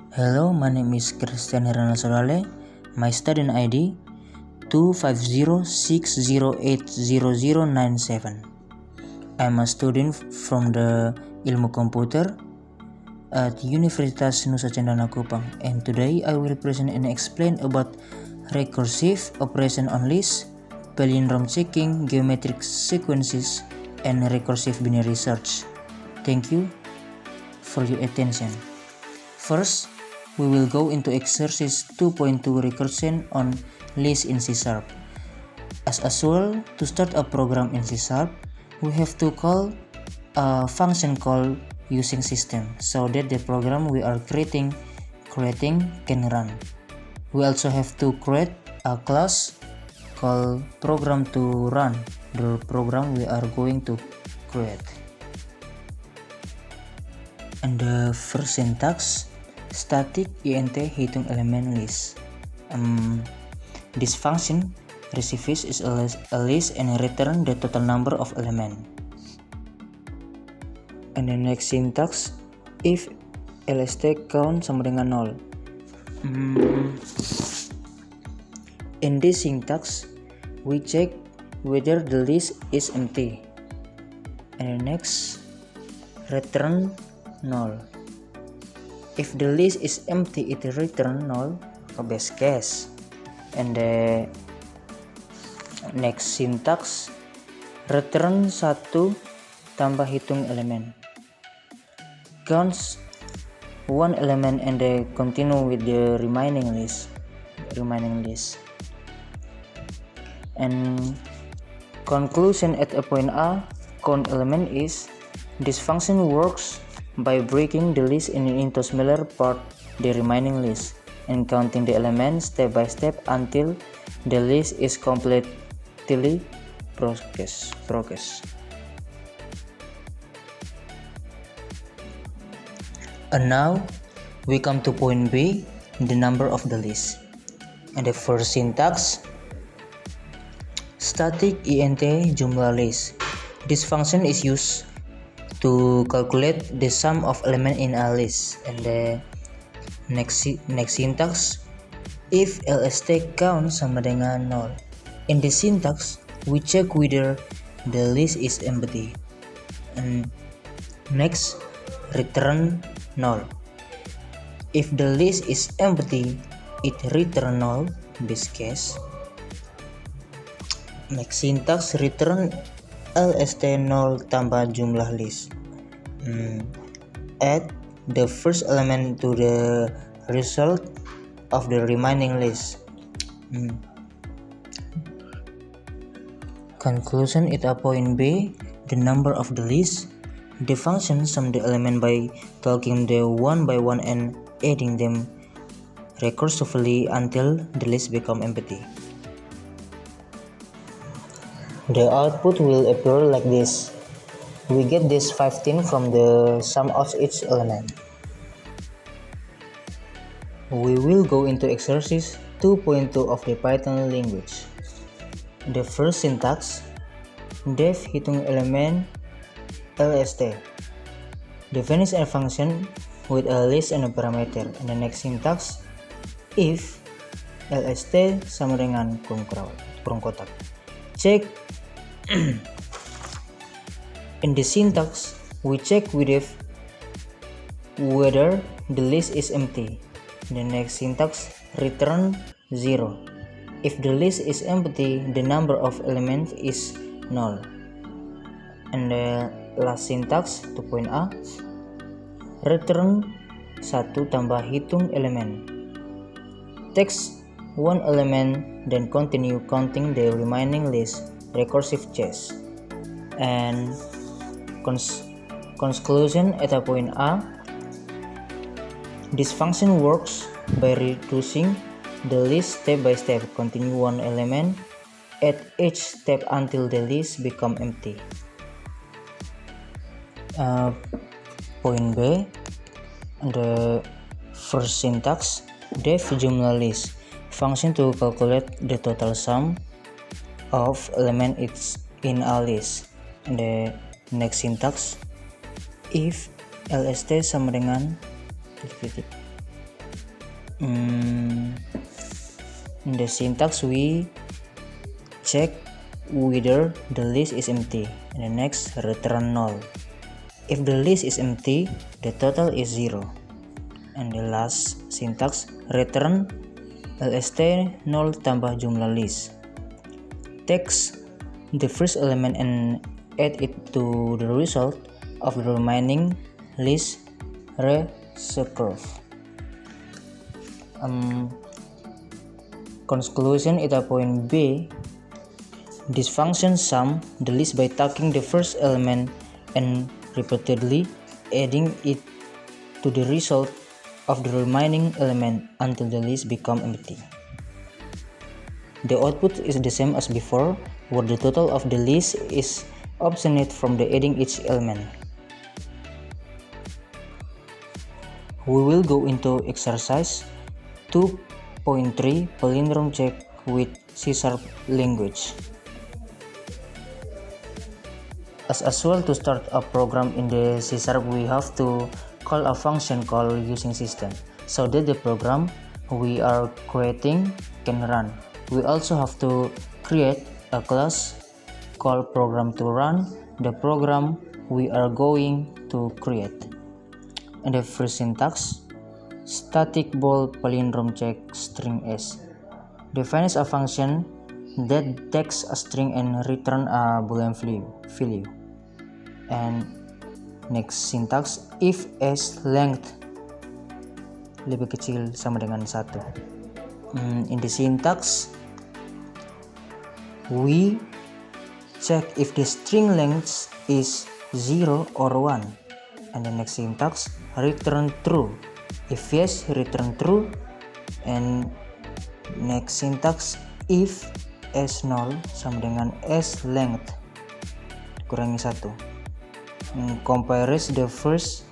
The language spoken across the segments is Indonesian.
Hello, my name is Christian Herana Solale. My student ID 25060800097. I'm a student from the Ilmu Komputer at Universitas Nusa Cendana Kupang, and today I will present and explain about recursive operation on list, palindrome checking, geometric sequences, and recursive binary search. Thank you for your attention. First, we will go into exercise 2.2 recursion on list in C#. As usual, to start a program in C#, we have to call a function call using system so that the program we are creating can run. We also have to create a class called program to run the program we are going to create. And the first syntax, static int hitung elemen list. This function receives a list and return the total number of elements. And the next syntax, if lst count sama dengan 0. In this syntax, we check whether the list is empty. And the next, return 0. If the list is empty, it return 0 ke base case. And the next syntax, return 1 tambah hitung elemen. Counts one element and they continue with the remaining list. And conclusion at a point A, count element is, this function works by breaking the list into smaller part, the remaining list, and counting the elements step by step until the list is completely progress. And now we come to point B, the number of the list. And the first syntax, static int jumlah list. This function is used to calculate the sum of elements in a list. And the next syntax, if lst count sama dengan 0. In this syntax, we check whether the list is empty. And next, return 0. If the list is empty, it return 0 base case. Next syntax, return lst 0 tambah jumlah list. Add the first element to the result of the remaining list. Conclusion at a point B, the number of the list. The function sum the element by talking them one by one and adding them recursively until the list become empty. The output will appear like this. We get this 15 from the sum of each element. We will go into exercise 2.2 of the Python language. The first syntax, def hitung elemen lst. Define a function with a list and a parameter. And the next syntax, if lst sama dengan kurung kotak. Check. In the syntax, we check whether the list is empty. The next syntax, return 0. If the list is empty, the number of elements is 0. And the last syntax 2.a, return 1 tambah hitung elemen. Text one element, then continue counting the remaining list, recursive chess. And conclusion at a point A, this function works by reducing the list step by step, continue one element at each step until the list become empty. Point B, the first syntax, def jumlah list, function to calculate the total sum of elements in a list. And the next syntax, if lst sama dengan In the syntax, we check whether the list is empty, and the next return null. If the list is empty, the total is 0. And the last syntax, return lst null tambah jumlah list. Takes the first element and add it to the result of the remaining list recurve. Conclusion at point B. This function sum the list by taking the first element and repeatedly adding it to the result of the remaining element until the list becomes empty. The output is the same as before, where the total of the list is obtained from the adding each element. We will go into exercise 2.3 palindrome check with C# language. As usual, to start a program in the C# we have to call a function call using system so that the program we are creating can run. We also have to create a class called program to run the program we are going to create. And the first syntax, static bool palindrome check string s, defines a function that takes a string and return a boolean value. And next syntax, if s length lebih kecil sama dengan 1. In the syntax, we check if the string length is 0 or 1. And the next syntax, return true. If yes, return true. And next syntax, if s0 sama dengan s length kurangi 1. Compares the first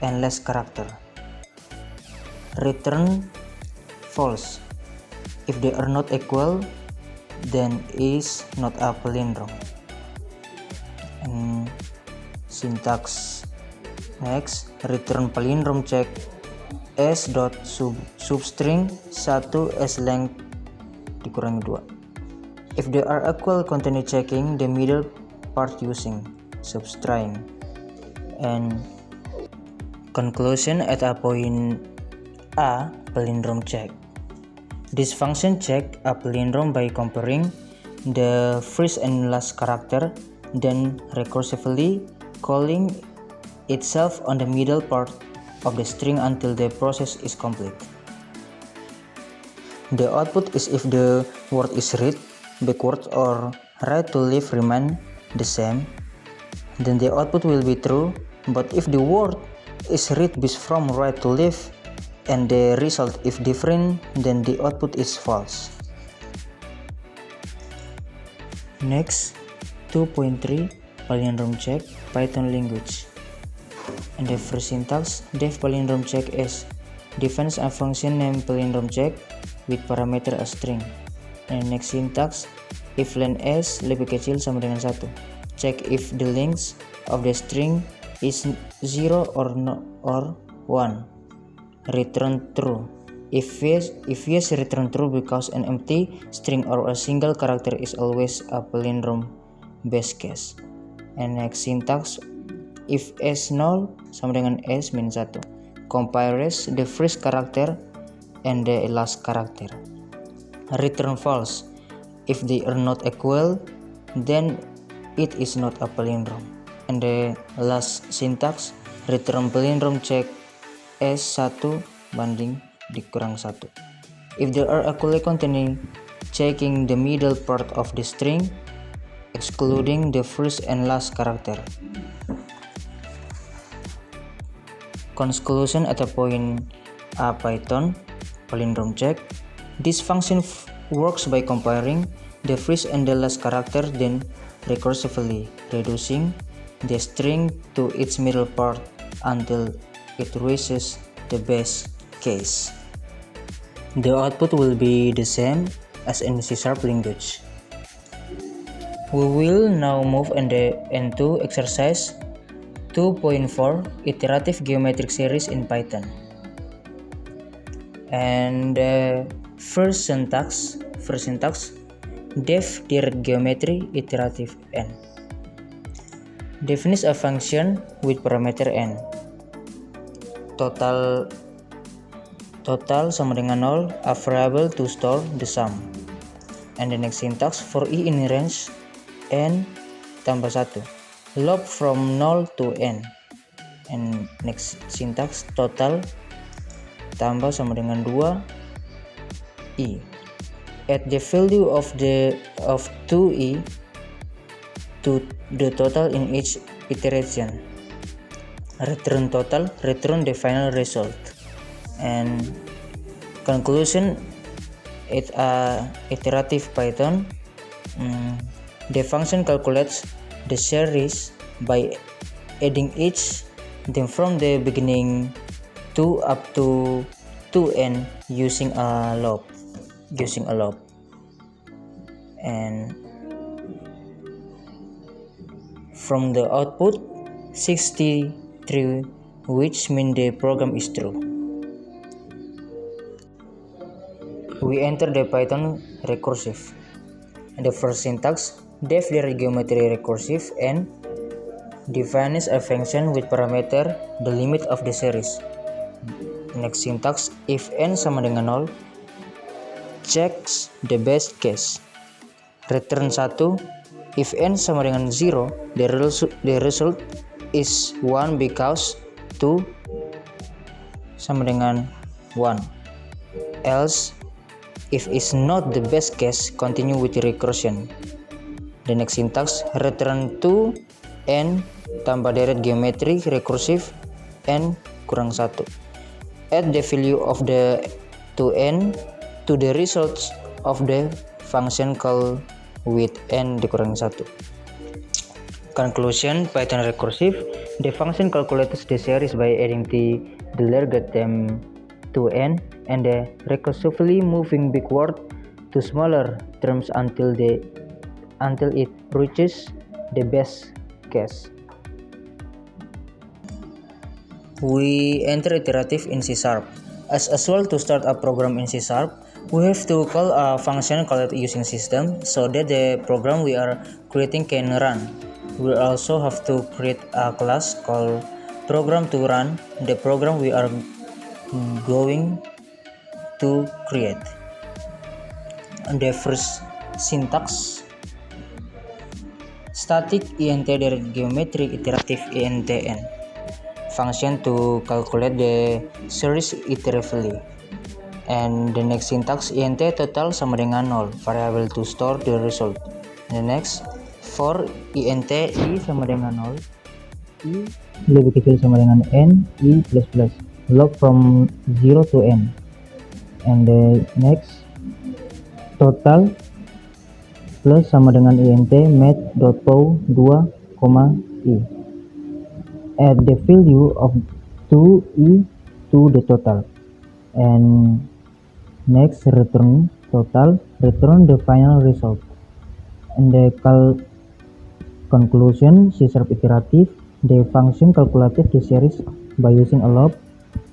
and last character. Return false. If they are not equal, then is not a palindrome. And syntax next, return palindrome check s dot substring 1 s length dikurangi 2. If they are equal, continue checking the middle part using substring. And conclusion at a point A, palindrome check. This function check a palindrome by comparing the first and last character, then recursively calling itself on the middle part of the string until the process is complete. The output is if the word is read backwards or right to left remain the same, then the output will be true. But if the word is read from right to left and the result is different, then the output is false. Next, 2.3 palindrome check Python language. And the first syntax, def palindrome check s, defines a function named palindrome check with parameter a string. And next syntax, if length s lebih kecil sama dengan 1, check if the length of the string is 0 or 1. Return true. If yes, return true because an empty string or a single character is always a palindrome base case. And next syntax, if s0 sama dengan s minus 1, compares the first character and the last character. Return false. If they are not equal, then it is not a palindrome. And the last syntax, return palindrome check s1 banding dikurang 1. If they are equally, continue checking the middle part of the string excluding the first and last character. Conclusion at a point A, Python palindrome check. This function works by comparing the first and the last character, then recursively reducing the string to its middle part until it reaches the base case. The output will be the same as in C# language. We will now move into exercise 2.4 iterative geometric series in Python. And the first syntax def direct geometry iterative n. Defines a function with parameter n. Total sama dengan 0, a variable to store the sum. And the next syntax for i in range n tambah 1, log from 0 to n. And next syntax total tambah sama dengan 2 i. Add the value of 2i to the total in each iteration. Return total, return the final result. And conclusion, it's a iterative Python. The function calculates the series by adding each then from the beginning 2 up to 2n using a loop. And from the output 63, which means the program is true. We enter the Python recursive. The first syntax def direct geometry recursive and defines a function with parameter the limit of the series. Next syntax if n sama dengan 0, checks the best case. Return 1, if n sama dengan 0, the result is 1 because 2 sama dengan 1. Else, if is not the best case, continue with the recursion. The next syntax return 2 n tambah direct geometry recursive n kurang 1. Add the value of the 2n to the results of the function call with n dikurangi 1. Conclusion, Python recursive, the function calculates the series by adding the logarithm to n and recursively moving backward to smaller terms until it reaches the best case. We enter iterative in C#. As usual, to start a program in C#, we have to call a function called using system so that the program we are creating can run. We also have to create a class called program to run the program we are going to create. And the first syntax static int direct geometry iterative intn, function to calculate the series iteratively. And the next syntax int total sama dengan 0, variable to store the result. And the next for int i sama dengan 0, i lebih kecil sama dengan n, i plus plus, log from 0 to n. And the next total plus sama dengan int math.pow 2, i. Add the value of 2i to the total. And next return total, return the final result. And the conclusion, C# iterative, the function calculates the series by using a loop,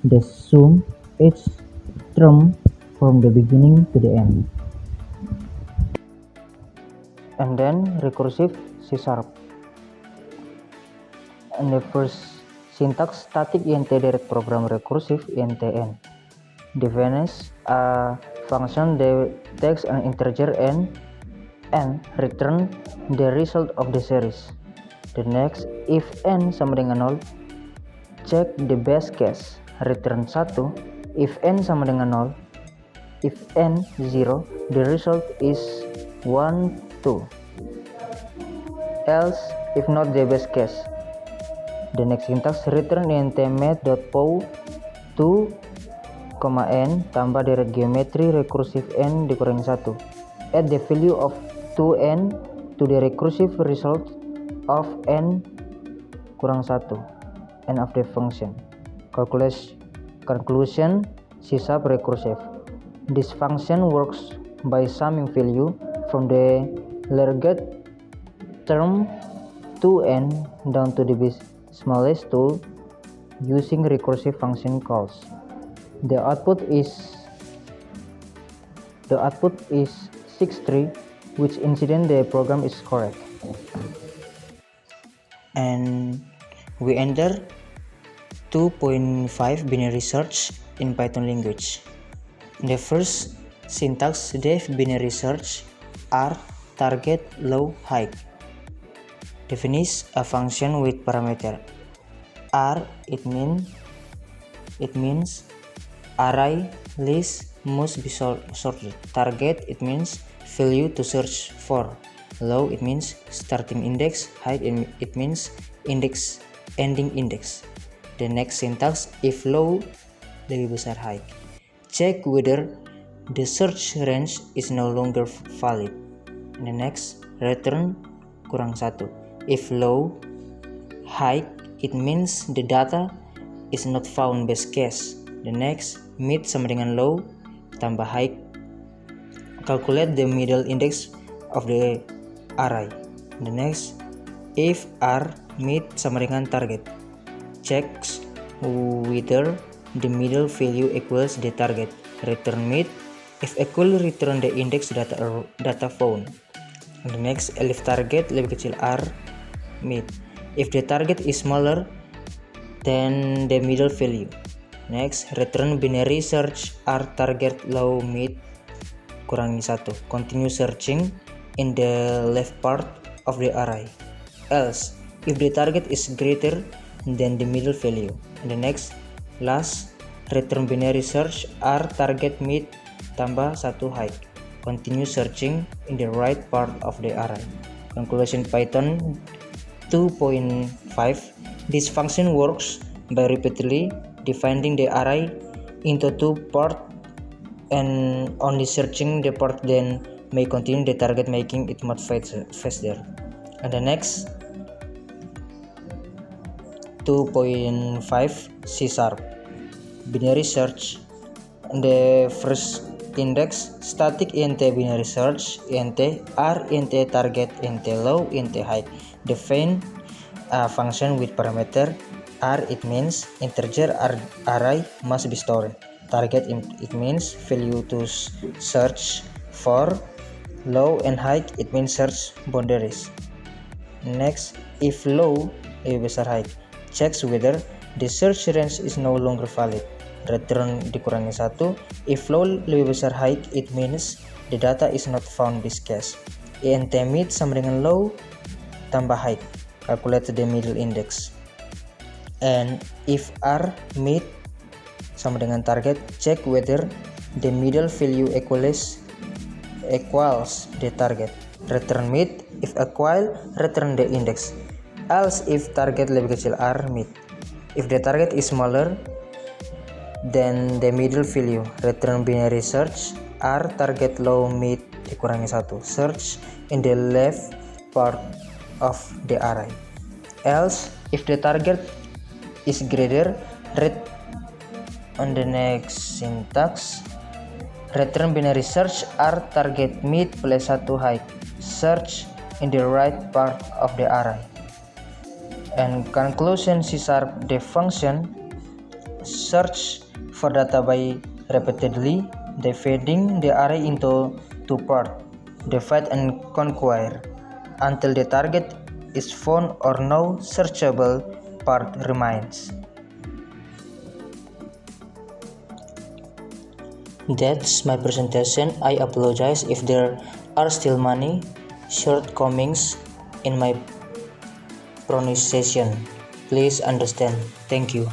the sum each term from the beginning to the end. And then recursive C#. And the first syntax static int direct program recursive intn, defines a function that takes an integer n and return the result of the series. The next if n sama dengan 0, check the best case, return 1, if n sama dengan 0, if n 0, the result is 1, 2. Else, if not the best case. The next syntax return int math.pow 2, n tambah direct geometry recursive n dikurangi 1. Add the value of 2n to the recursive result of n kurang 1. End of the function. Conclusion, C# recursive. This function works by summing value from the largest term 2n down to the smallest two using recursive function calls. The output is The output is 63, which incident the program is correct. And we enter 2.5 binary search in Python language. The first syntax def binary search are target, low, high. Definition a function with parameter r. It means array list must be sorted. Target, it means value to search for. Low, it means starting index. High, it means index ending index. The next syntax, if low lebih besar high. Check whether the search range is no longer valid. And the next, return kurang 1. If low high, it means the data is not found best case. The next, mid sama dengan low tambah high. Calculate the middle index of the array. The next, if r mid sama dengan target. Checks whether the middle value equals the target. Return mid. If equal, return the index data found. And the next, if target lebih kecil r mid. If the target is smaller than the middle value. Next, return binary search r target low mid kurangi 1. Continue searching in the left part of the array. Else, if the target is greater than the middle value. And the next, last, return binary search r target mid tambah 1 high. Continue searching in the right part of the array. Conclusion Python 2.5. This function works by repeatedly dividing the array into 2 parts and only searching the part, then may continue the target, making it much faster. And the next 2.5 C# binary search. The first index, static int binary search, int r, int target, int low, int high. Define a function with parameter r. It means integer array must be stored. Target, it means value to search for. Low and high, it means search boundaries. Next, if low lebih besar high, checks whether the search range is no longer valid. Return dikurangi 1. If low lebih besar high, it means the data is not found this case. Int mid sama dengan low tambah high. Calculate the middle index. And if r mid sama dengan target, check whether the middle value equals the target. Return mid. If equal, return the index. Else, if target lebih kecil r mid. If the target is smaller than the middle value, return binary search r target low mid dikurangi 1. Search in the left part of the array. Else, if the target is greater, on the next syntax, return binary search r target mid plus 1 high. Search in the right part of the array. And conclusion C# the function search for data by repeatedly dividing the array into 2 parts, divide and conquer, until the target is found or no searchable part remains. That's my presentation. I apologize if there are still many shortcomings in my pronunciation. Please understand. Thank you.